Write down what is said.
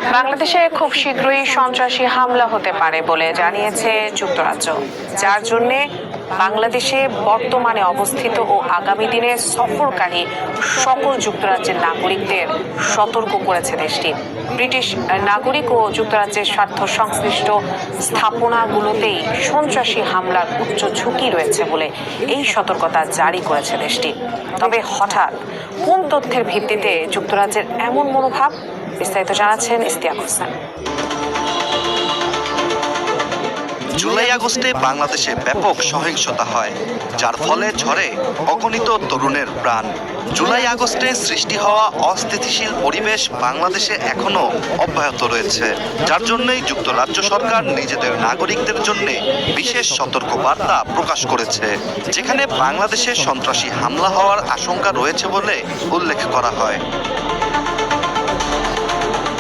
বাংলাদেশে খুব শীঘ্রই সন্ত্রাসী হামলা হতে পারে বলে জানিয়েছে যুক্তরাজ্য, যার জন্য বাংলাদেশে বর্তমানে অবস্থিত ও আগামী দিনে সফরকারী সকল যুক্তরাজ্যের নাগরিকদের সতর্ক করেছে দেশটি। ব্রিটিশ নাগরিক ও যুক্তরাজ্যের স্বার্থ সংশ্লিষ্ট স্থাপনাগুলোতেই সন্ত্রাসী হামলার উচ্চ ঝুঁকি রয়েছে বলে এই সতর্কতা জারি করেছে দেশটি। তবে হঠাৎ কোন তথ্যের ভিত্তিতে যুক্তরাজ্যের এমন মনোভাব, বিস্তারিত জানাচ্ছেন ইস্তিয়াক হোসেন। জুলাই আগস্টে বাংলাদেশে ব্যাপক সহিংসতা হয়, যার ফলে ঝরে অগণিত তরুণের প্রাণ। জুলাই আগস্টে সৃষ্টি হওয়া অস্থিতিশীল পরিবেশ বাংলাদেশে এখনো অব্যাহত রয়েছে, যার জন্যই যুক্তরাজ্য সরকার নিজেদের নাগরিকদের জন্য বিশেষ সতর্কবার্তা প্রকাশ করেছে, যেখানে বাংলাদেশে সন্ত্রাসী হামলা হওয়ার আশঙ্কা রয়েছে বলে উল্লেখ করা হয়।